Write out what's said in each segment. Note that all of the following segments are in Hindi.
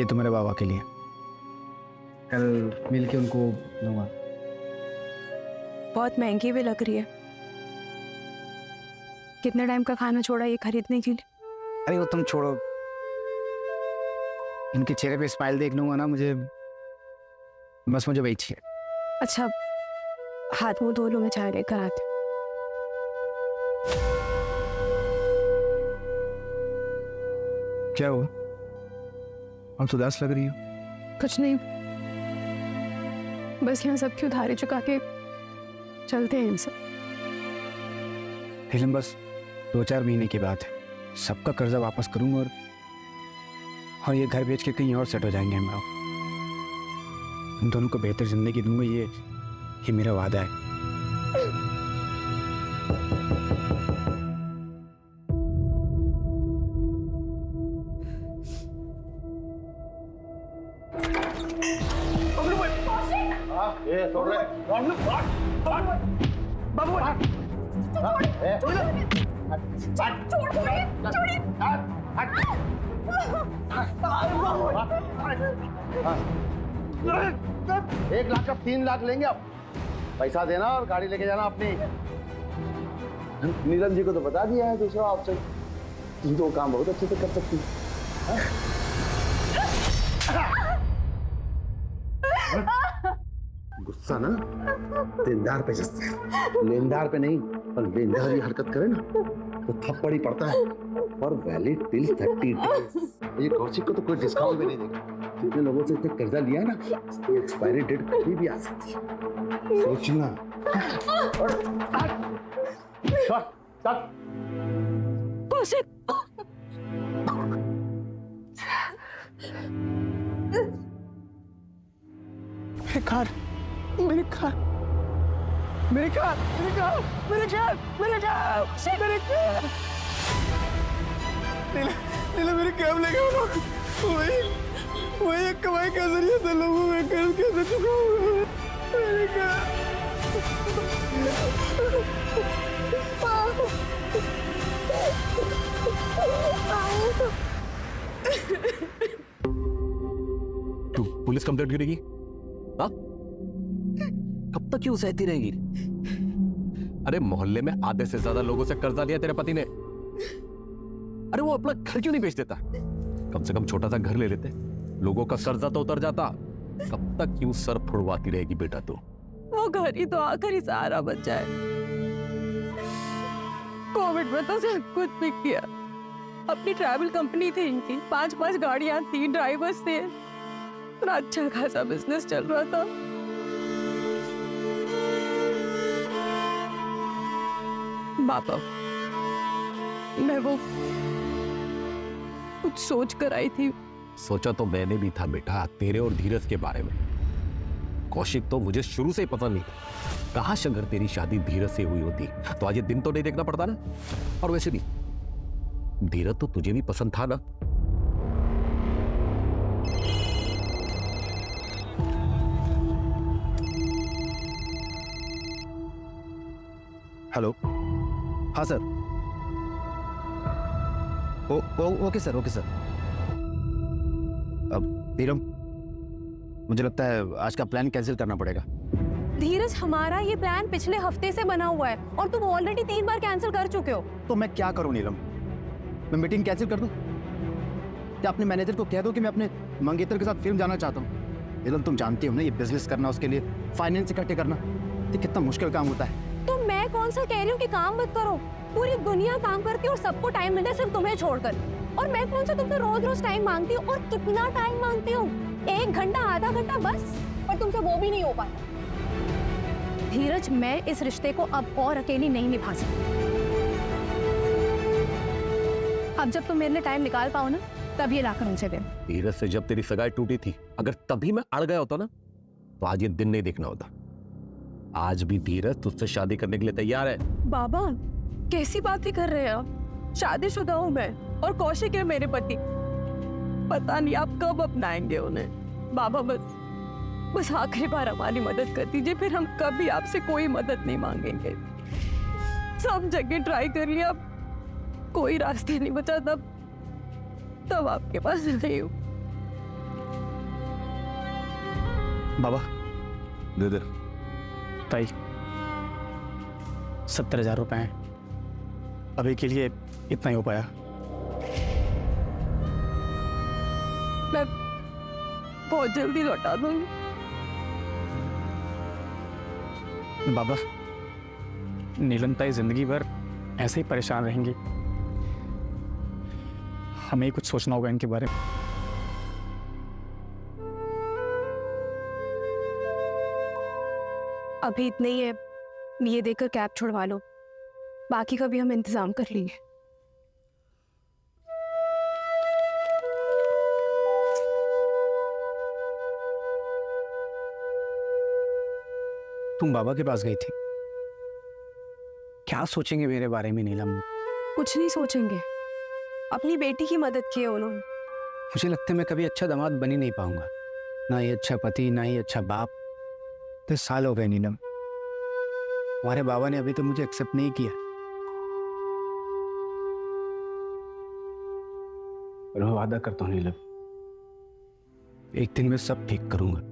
ये तो मेरे बाबा के लिए। कल मिल के उनको दूंगा। बहुत महंगी भी लग रही है। कितने टाइम का खाना छोड़ा ये खरीदने के लिए? अरे वो तुम छोड़ो, इनके चेहरे पे स्माइल देख लूंगा ना, मुझे वही चाहिए। अच्छा, हाथ मुंह धो लो, मैं चाय लेकर आती हूँ। क्या हुआ? अब तो उदास लग रही हो। कुछ नहीं, बस यहाँ सबकी उधारी चुका के चलते हैं इनसे। लेकिन बस 2-4 महीने की बात है, सबका कर्जा वापस करूंगा और ये घर बेच के कहीं और सेट हो जाएंगे हम लोग। तुम दोनों को बेहतर जिंदगी दूंगा, ये मेरा वादा है। ये छोड़ रहे बाबू एक लाख का 3 लाख लेंगे आप। पैसा देना और गाड़ी लेके जाना अपनी। नीलम जी को तो बता दिया है दूसरा आपसे, तुम तो काम बहुत अच्छे से कर सकती है। गुस्सा ना देनदार पे जस्ता है, लेनदार पे नहीं। पर लेनदार ये हरकत करे ना तो थप्पड़ ही पड़ता है। और वैलिड टिल 30 डेज। ये कौशिक को तो कोई डिस्काउंट भी नहीं देगा। जितने लोगों से इसने कर्जा लिया ना, ये एक्सपायरी डेट कभी भी आ सकती है, सोचना। कौशिक, मेरी कार, मेरी कार, मेरी कार, मेरी कार, मेरी कार, मेरी कार, मेरी कार। नीला मेरी कैब ले गए लोग। वही एक कमाई का जरिया था लोगों में, कर्ज कैसे चुकाऊंगा? मेरी कार। तू पुलिस कंप्लेंट करेगी? हाँ? कब तक क्यों सहती रहेगी? अरे मोहल्ले में आधे से ज्यादा लोगों से कर्जा लिया तेरे पति ने। अरे वो अपना घर क्यों नहीं बेच देता? कम से कम छोटा सा घर ले लेते, लोगों का कर्जा तो उतर जाता। कब तक क्यों सर फुड़वाती रहेगी बेटा तू? वो घर ही तो आखिरी सहारा बचा है। कोविड में तो सब कुछ बिक गया। अपनी ट्रैवल कंपनी थी इनकी, 5 गाड़ियां, 3 ड्राइवर्स थे, इतना अच्छा खासा बिजनेस चल रहा था। बाबा, मैं वो कुछ सोच कर आई थी। सोचा तो मैंने भी था बेटा, तेरे और धीरज के बारे में। कौशिक तो मुझे शुरू से ही पसंद नहीं था। काश अगर तेरी शादी धीरज से हुई होती तो आज ये दिन तो नहीं देखना पड़ता ना। और वैसे भी धीरज तो तुझे भी पसंद था ना। हेलो, हाँ sir. Okay sir, okay sir. अब नीलम, मुझे लगता है आज का प्लान कैंसिल करना पड़ेगा। धीरज, हमारा ये प्लान पिछले हफ्ते से बना हुआ है और तुम ऑलरेडी 3 बार कैंसिल कर चुके हो। तो मैं क्या करूं नीलम? मैं मीटिंग कैंसिल कर दूं? क्या अपने मैनेजर को कह दो कि मैं अपने मंगेतर के साथ फिल्म जाना चाहता हूं? नीलम, तुम जानती हो ना, ये बिजनेस करना, उसके लिए फाइनेंस इकट्ठे करना, ये कितना मुश्किल काम होता है। तो मैं कौन सा कह रही हूँ कि काम मत करो? पूरी दुनिया काम करती है और सबको टाइम मिलता है, सिर्फ तुम्हें छोड़कर। और मैं कौन सा तुमसे रोज टाइम मांगती हूँ? और कितना टाइम मांगती हूँ? 1 घंटा, आधा घंटा बस। पर तुमसे वो भी नहीं हो पाता। धीरज, मैं इस रिश्ते को अब और अकेली नहीं निभा सकती। अब जब तुम मेरे लिए टाइम निकाल पाओ ना, तब ये लाकर उनसे दे। धीरज से जब तेरी सगाई टूटी थी, अगर तभी मैं अड़ गया होता ना, तो आज ये दिन नहीं देखना होता। आज भी धीरज तुझसे शादी करने के लिए तैयार है। बाबा, कैसी बातें कर रहे हैं आप? शादीशुदा हूँ मैं और कौशिक है मेरे पति। पता नहीं आप कब अपनाएंगे उन्हें। बाबा, बस आखिरी बार हमारी मदद कर दीजिए, फिर हम कभी आपसे कोई मदद नहीं मांगेंगे। सब जगह ट्राई कर लिया, अब कोई रास्ते नहीं बचा, तब आपके पास नहीं हूँ। बाबा दे दे। ताई 70,000 रुपए हैं, अभी के लिए इतना ही हो पाया। मैं बहुत जल्दी लौटा दूंगी। बाबा नीलम ताई जिंदगी भर ऐसे ही परेशान रहेंगी, हमें ही कुछ सोचना होगा इनके बारे में। अभी इतने ही है, ये देकर कैब छुड़वा लो, बाकी का भी हम इंतजाम कर लेंगे। तुम बाबा के पास गई थी, क्या सोचेंगे मेरे बारे में नीलम? कुछ नहीं सोचेंगे, अपनी बेटी की मदद की है उन्होंने। मुझे लगता है मैं कभी अच्छा दामाद बन ही नहीं पाऊंगा, ना ही अच्छा पति, ना ही अच्छा बाप। 10 साल हो गए नीलम, हमारे बाबा ने अभी तो मुझे एक्सेप्ट नहीं किया। और मैं वादा करता हूँ नीलम, एक दिन मैं सब ठीक करूंगा।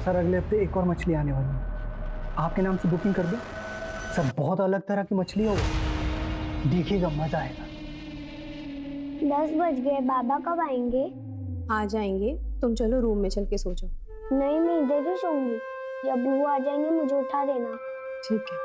सर अगले हफ्ते एक और मछली आने वाली है, आपके नाम से बुकिंग कर दो। सर बहुत अलग तरह की मछली है वो, देखिएगा मजा आएगा। 10 बज गए, बाबा कब आएंगे? आ जाएंगे, तुम चलो रूम में चल के सो जाओ। नहीं, मैं इधर ही सोऊंगी, जब वो आ जाएंगे मुझे उठा देना। ठीक है।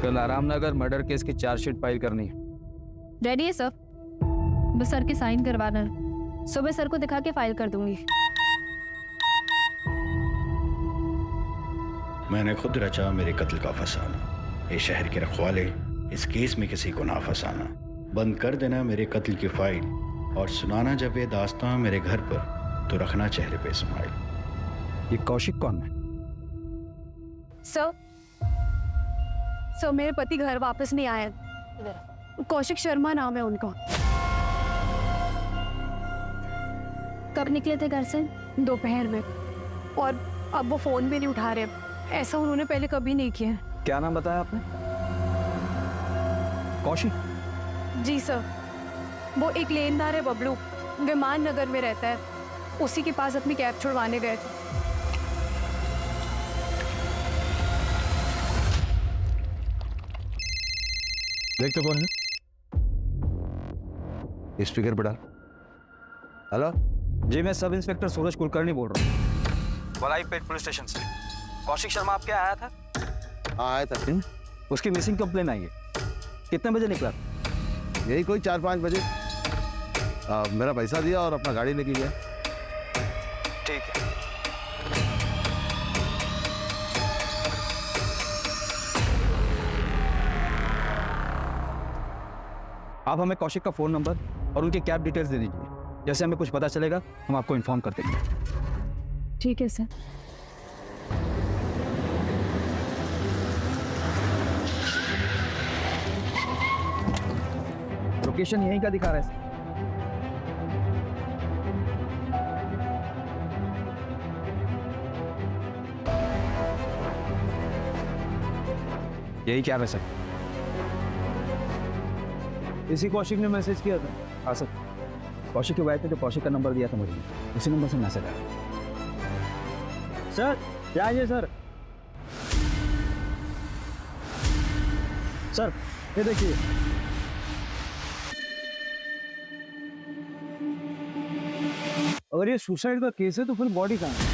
कल आरामनगर मर्डर केस की चार्जशीट फाइल करनी है। रेडी है सर, बस सर के साइन करवाना है, सुबह सर को दिखा के फाइल कर दूंगी। मैंने खुद रचा मेरे कत्ल का फसाना, ये शहर के रखवाले इस केस में किसी को ना फंसाना। बंद कर देना मेरे कत्ल की फाइल और सुनाना जब ये दास्तां मेरे घर पर, तो रखना चेहरे पे स्माइल। ये कौशिक कौन है? सर मेरे पति घर वापस नहीं आए। कौशिक शर्मा नाम है उनका। कब निकले थे घर से? दोपहर में, और अब वो फोन भी नहीं उठा रहे। ऐसा उन्होंने पहले कभी नहीं किया। क्या नाम बताया आपने? कौशिक? जी सर, वो एक लेनदार है बबलू, विमान नगर में रहता है, उसी के पास अपनी कैब छुड़वाने गए थे। देख तो कौन है? स्पीकर पे डाल। हेलो जी, मैं सब इंस्पेक्टर सूरज कुलकर्णी बोल रहा हूँ, वलाईपेट पुलिस स्टेशन से। कौशिक शर्मा आपके आया था? आया था। उसकी मिसिंग कंप्लेन आई है। कितने बजे निकला? यही कोई 4-5 बजे। मेरा पैसा दिया और अपना गाड़ी लेके गया। ठीक है। आप हमें कौशिक का फ़ोन नंबर और उनके कैब डिटेल्स दे दीजिए। जैसे हमें कुछ पता चलेगा हम आपको इन्फॉर्म कर देंगे। ठीक है सर। लोकेशन यहीं का दिखा रहा है। यही क्या है सर? इसी कौशिक ने मैसेज किया था। हाँ सर, कौशिक की वाइफ ने जो कौशिक का नंबर दिया था मुझे, उसी नंबर से मैसेज आया। सर जाइए सर। सर ये देखिए, अगर ये सुसाइड का केस है तो फिर बॉडी कहाँ है?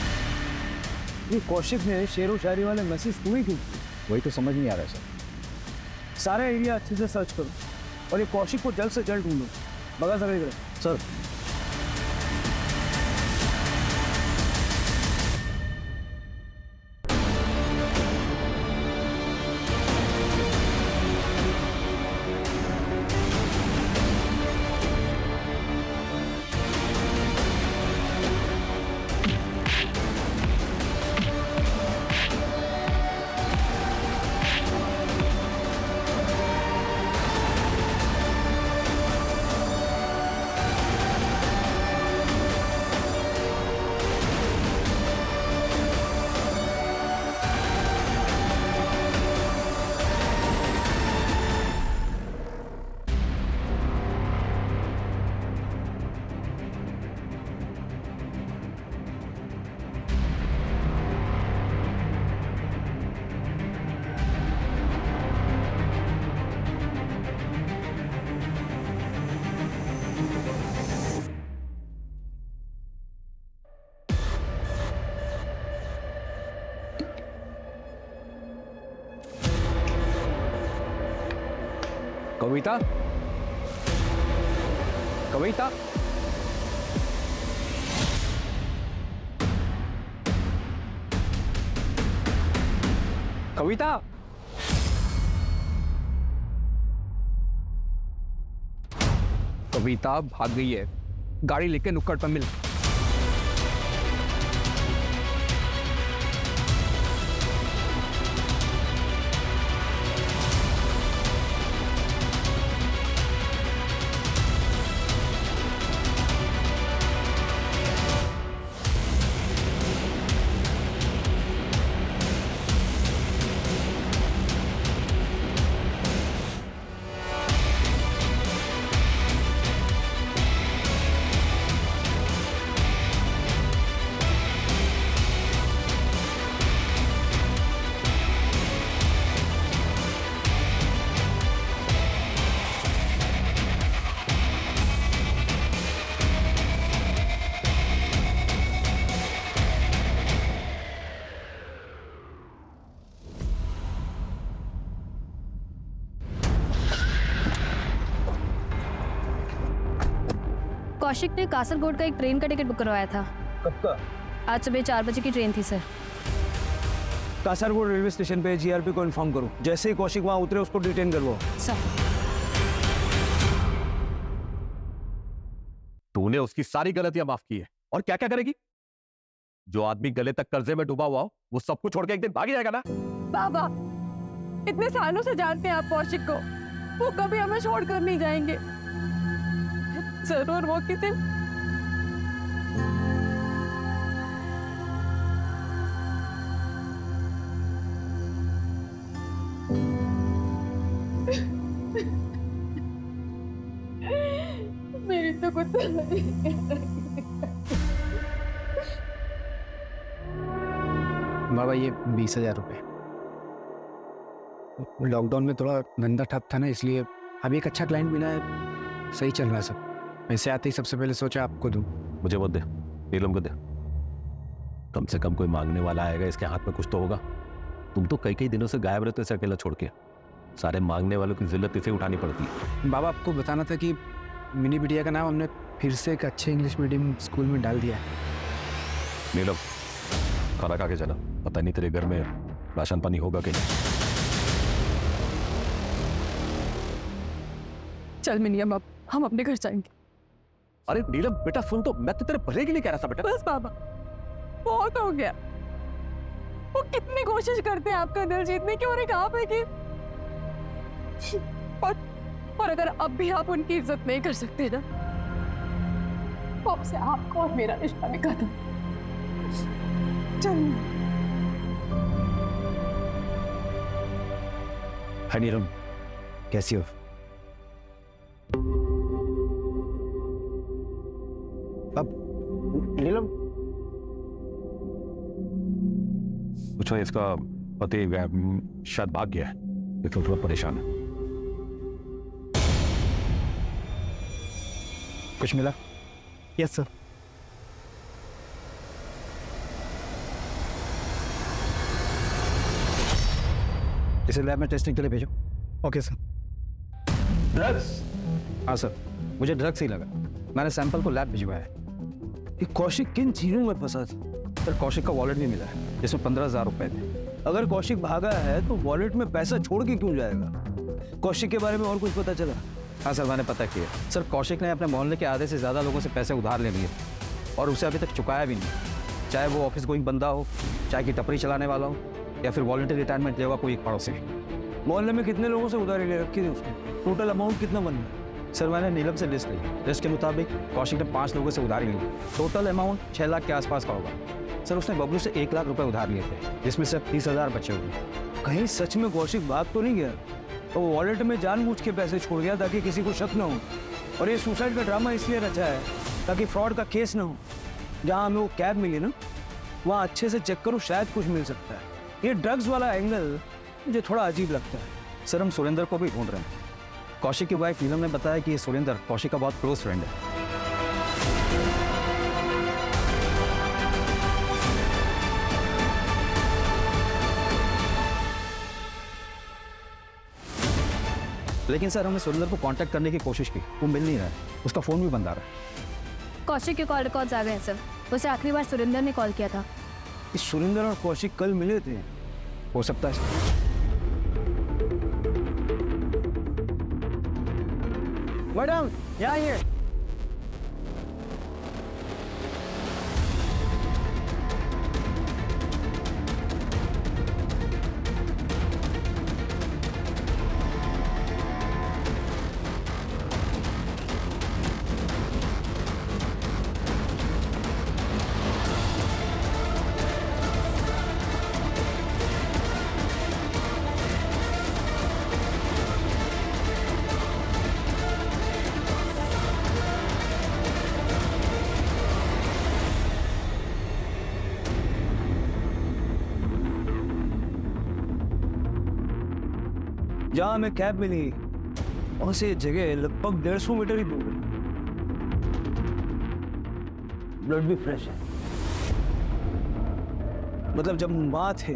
ये कौशिक ने शेरो शायरी वाले मैसेज तुम्हें क्यों? वही तो समझ नहीं आ रहा है सर। सारा एरिया अच्छे से सर्च करो और ये कौशिक को जल्द से जल्द ढूंढो। बगा सर सर। कविता, कविता, कविता, कविता भाग गई है। गाड़ी लेके नुक्कड़ पर मिल। कौशिक ने कासरगोड का एक ट्रेन का टिकट बुक करवाया था। कब का? आज सुबह 4 बजे की ट्रेन थी सर। कासरगोड रेलवे स्टेशन पे जीआरपी को इन्फॉर्म करो। जैसे ही कौशिक वहां उतरे उसको डिटेन करवाओ। सर। तूने उसकी सारी गलतियां माफ की है और क्या क्या करेगी? जो आदमी गले तक कर्जे में डूबा हुआ हो वो सब कुछ छोड़ के एक दिन भाग जाएगा ना। बाबा, इतने सालों से जानते हैं आप कौशिक को, वो कभी हमें छोड़कर नहीं जाएंगे। जरूर वो किसी मेरी तो कुछ बाबा ये 20,000 रुपये। लॉकडाउन में थोड़ा धंधा ठप था ना, इसलिए अभी एक अच्छा क्लाइंट मिला है, सही चल रहा है सब। पैसे आते ही सबसे पहले सोचा आपको दूं। मुझे मत दे, नीलम को दे। कम से कम कोई मांगने वाला आएगा, इसके हाथ में कुछ तो होगा। तुम तो कई कई दिनों से गायब रहते से अकेला छोड़ के। सारे मांगने वालों की जिल्लत इसे उठानी पड़ती है। बाबा आपको बताना था कि मिनी बिटिया का नाम हमने फिर से एक अच्छे इंग्लिश मीडियम स्कूल में डाल दिया है। नीलम, खाना खा के जाना, पता नहीं तेरे घर में राशन पानी होगा कि नहीं। चल मिनियम, अब हम अपने घर जाएंगे। अरे नीलम बेटा सुन, तो मैं तो तेरे भले के लिए कह रहा था बेटा। बस बाबा, बहुत हो गया। वो कितनी कोशिश करते हैं आपका दिल जीतने की, और एक आप है कि और अगर अब भी आप उनकी इज्जत नहीं कर सकते ना, तो अब से आपका और मेरा रिश्ता भी खत्म। चल हाय नीलम, कैसी हो? अब नीलम, पूछो, इसका पति शायद भाग गया है, इसलिए थोड़ा परेशान है। कुछ मिला? Yes sir. इसे लैब में टेस्टिंग के लिए भेजो। Okay sir. ड्रग्स? हाँ सर, मुझे ड्रग्स ही लगा, मैंने सैंपल को लैब भिजवाया है। ये कौशिक किन चीजों में फंसा था? सर कौशिक का वॉलेट भी मिला है, जिसमें 15,000 रुपए थे। अगर कौशिक भागा है तो वॉलेट में पैसा छोड़ के क्यों जाएगा? कौशिक के बारे में और कुछ पता चला? हाँ सर, मैंने पता किया। सर कौशिक ने अपने मोहल्ले के आधे से ज़्यादा लोगों से पैसे उधार ले लिए और उसे अभी तक चुकाया भी नहीं, चाहे वो ऑफिस गोइंग बंदा हो, चाहे कि टपरी चलाने वाला हो, या फिर वॉलंटरी रिटायरमेंट लेवा कोई एक पड़ोसी। मोहल्ले में कितने लोगों से उधारी ले रखी थी उसने? टोटल अमाउंट कितना बन गया? सर मैंने नीलम से लिस्ट ली, लिस्ट के मुताबिक कौशिक ने 5 लोगों से उधारी ली, टोटल अमाउंट 6 लाख के आसपास का होगा। सर उसने बबलू से 1 लाख रुपए उधार लिए थे, जिसमें से 30,000 बचे हुए। कहीं सच में कौशिक भाग तो नहीं गया? तो वो वॉलेट में जानबूझ के पैसे छोड़ गया ताकि किसी को शक ना हो, और ये सुसाइड का ड्रामा इसलिए रचा है ताकि फ्रॉड का केस ना हो। जहाँ हमें वो कैब मिली ना, वहाँ अच्छे से चेक करो, शायद कुछ मिल सकता है। ये ड्रग्स वाला एंगल मुझे थोड़ा अजीब लगता है। सर हम सुरेंद्र को भी ढूंढ रहे हैं। कौशिक की वाइफ नीलम ने बताया कि ये सुरेंद्र कौशिक का बहुत क्लोज फ्रेंड है। लेकिन सर हमने सुरेंद्र को कांटेक्ट करने की कोशिश की, वो मिल नहीं रहा है, उसका फोन भी बंद आ रहा है। कौशिक के कॉल रिकॉर्ड्स आ गए हैं सर। उसे आखिरी बार सुरेंद्र ने कॉल किया था। इस सुरेंद्र और कौशिक कल मिले थे। हो सकता है। मैडम यहाँ आइए। जहाँ हमें कैब मिली वहां से जगह लगभग 150 मीटर ही दूर है। ब्लड भी फ्रेश है, मतलब जब माँ थे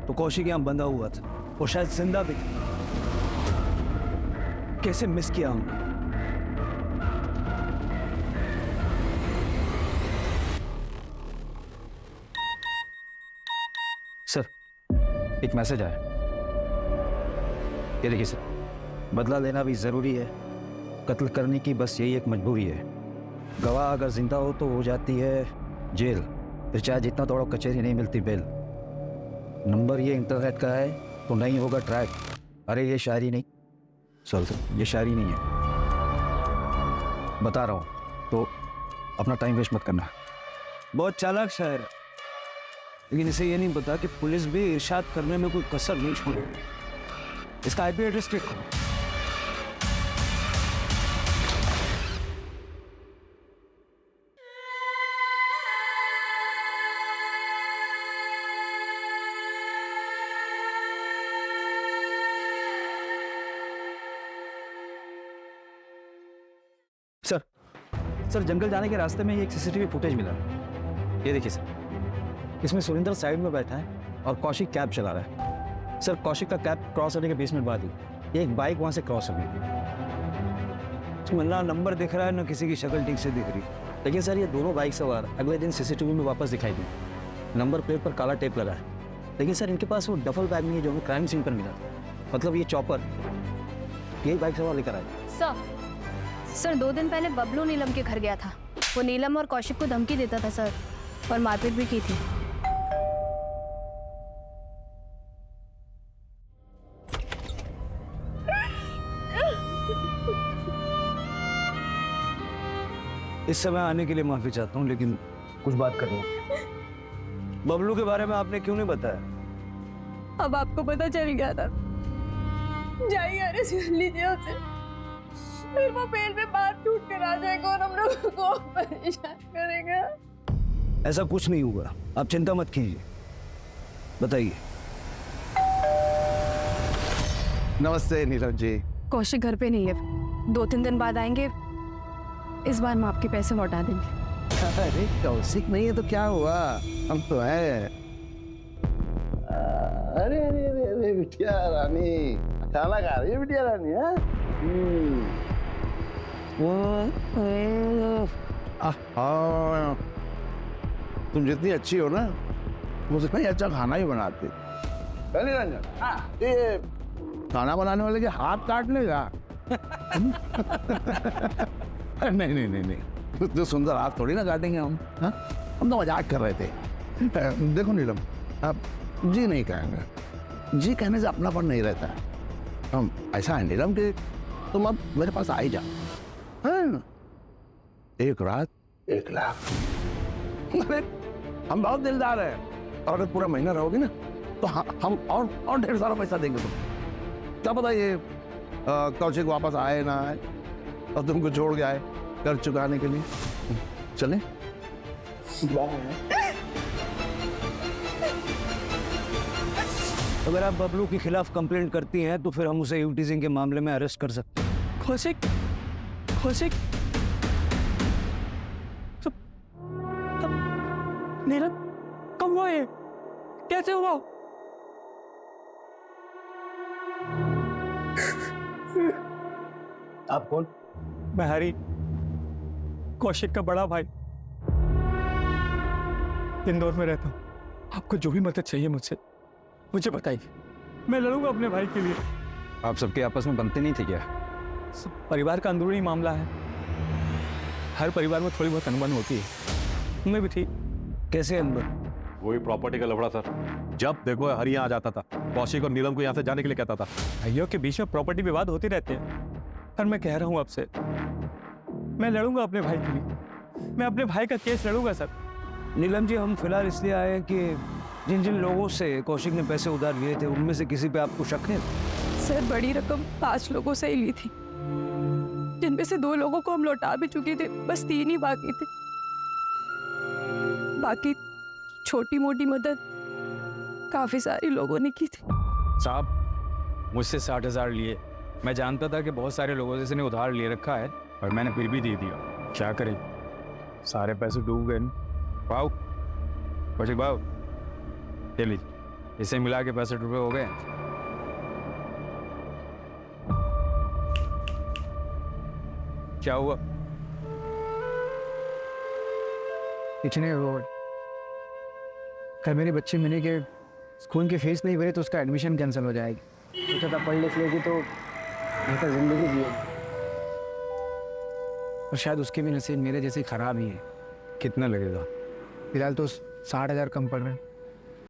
तो कौशिक यहाँ बंधा हुआ था, वो शायद जिंदा भी था। कैसे मिस किया हमने। सर एक मैसेज आया, ये देखिए सर। बदला लेना भी जरूरी है, कत्ल करने की बस यही एक मजबूरी है। गवाह अगर जिंदा हो तो हो जाती है जेल, फिर चाहे जितना दौड़ो कचहरी नहीं मिलती बेल। नंबर ये इंटरनेट का है तो नहीं होगा ट्रैक। अरे ये शायरी नहीं, सर ये शायरी नहीं है, बता रहा हूँ, तो अपना टाइम वेस्ट मत करना। बहुत चालाक शायर है, लेकिन इसे ये नहीं पता कि पुलिस भी इरशाद करने में कोई कसर नहीं छोड़ेगी। इसका आईपी एड्रेस चेक करो। सर जंगल जाने के रास्ते में ये एक सीसीटीवी फुटेज मिला है, ये देखिए सर। इसमें सुरेंद्र साइड में बैठा है और कौशिक कैब चला रहा है। सर कौशिक का कैब क्रॉस होने के 20 मिनट बाद ही एक बाइक वहां से क्रॉस हो गई। ना नंबर दिख रहा है ना किसी की शक्ल ठीक से दिख रही। लेकिन सर ये दोनों बाइक सवार अगले दिन सीसीटीवी में वापस दिखाई दी। नंबर प्लेट पर काला टेप लगा है, लेकिन सर इनके पास वो डफल बैग नहीं है जो हमें क्राइम सीन पर मिला था। मतलब ये चॉपर यही बाइक सवार लेकर आए। सर 2 दिन पहले बबलू नीलम के घर गया था। वो नीलम और कौशिक को धमकी देता था सर, और मारपीट भी की थी। इस समय आने के लिए माफी चाहता हूँ, लेकिन कुछ बात करनी है। बबलू के बारे में आपने क्यों नहीं बताया? अब आपको पता चल गया था। जाइए अरेस्ट कर लीजिए उसे, फिर वो बेल पे बात टूट कर आ जाएगा और हम लोगों को परेशान करेगा। ऐसा कुछ नहीं हुआ, आप चिंता मत कीजिए। बताइए। नमस्ते नीरज जी। कौशिक घर पे नहीं है, 2-3 दिन बाद आएंगे। इस बार हम आपके पैसे लौटा देंगे। अरे कौशिक नहीं है तो क्या हुआ, हम तो हैं। अरे अरे अरे अरे बिटिया रानी, खाना खा रही है बिटिया रानी? हाँ, तुम जितनी अच्छी हो ना, मुझे ही अच्छा खाना ही बनाते। पहले रंजन, ये खाना बनाने वाले के हाथ काट लेगा? नहीं नहीं नहीं नहीं, जो सुंदर हाथ थोड़ी ना काटेंगे हम। हाँ, हम तो मजाक कर रहे थे। देखो नीलम, आप जी नहीं कहेंगे, जी कहने से अपनापन नहीं रहता है। हम ऐसा है नीलम कि तुम अब मेरे पास आ ही जाओ। हाँ? 1 रात 1 लाख। अरे हम बहुत दिलदार हैं, और अगर पूरा महीना रहोगे ना तो हम और ढेर सारा पैसा देंगे तुम। क्या पता ये कौशिक वापस आए ना आए और तुमको छोड़ के आए कर चुकाने के लिए। चलें? अगर आप बबलू के खिलाफ कंप्लेंट करती हैं तो फिर हम उसे यूटीजिंग के मामले में अरेस्ट कर सकते हैं। कौशिक, कौशिक, नीलम कब हुआ ये? कैसे हुआ? आप कौन? मैं हरी, कौशिक का बड़ा भाई। इंदौर में रहता हूँ। आपको जो भी मदद चाहिए मुझसे मुझे बताइए, मैं लड़ूंगा अपने भाई के लिए। आप सबके आपस में बनते नहीं थे क्या? परिवार का अंदरूनी मामला है, हर परिवार में थोड़ी बहुत अनबन होती है, उनमें भी थी। कैसे अनबन? वही प्रॉपर्टी का लफड़ा सर। जब देखो हरी यहाँ आ जाता था, कौशिक और नीलम को यहाँ से जाने के लिए कहता था। भाइयों के बीच में प्रॉपर्टी विवाद होते रहते हैं, पर मैं कह रहा हूँ आपसे, मैं लड़ूंगा अपने भाई के लिए। मैं अपने भाई का केस लड़ूंगा सर। नीलम जी, हम फिलहाल इसलिए आए हैं कि जिन जिन लोगों से कौशिक ने पैसे उधार लिए थे उनमें से किसी पे आपको शक है? सर बड़ी रकम 5 लोगों से ही ली थी, जिनमें से 2 लोगों को हम लौटा भी चुके थे, बस 3 ही बाकी थे। बाकी छोटी मोटी मदद काफी सारी लोगों ने की थी। साहब मुझसे 60,000 लिए। मैं जानता था कि बहुत सारे लोगों से इसने उधार ले रखा है, और मैंने फिर भी दे दिया। क्या करें, सारे पैसे डूब गए। भाव कौशिक भाव, ले लीजिए, इसे मिला के 65 रुपये हो गए। क्या हुआ? कितने रोड कल मेरे बच्चे मिले के स्कूल की फीस नहीं भरे तो उसका एडमिशन कैंसिल हो जाएगी। सोचा था पढ़ लिख लेगी तो बेहतर जिंदगी जिएगी। और शायद उसके भी नसीब मेरे जैसे खराब ही है। कितना लगेगा? फिलहाल तो 60,000 कम पड़ रहे हैं।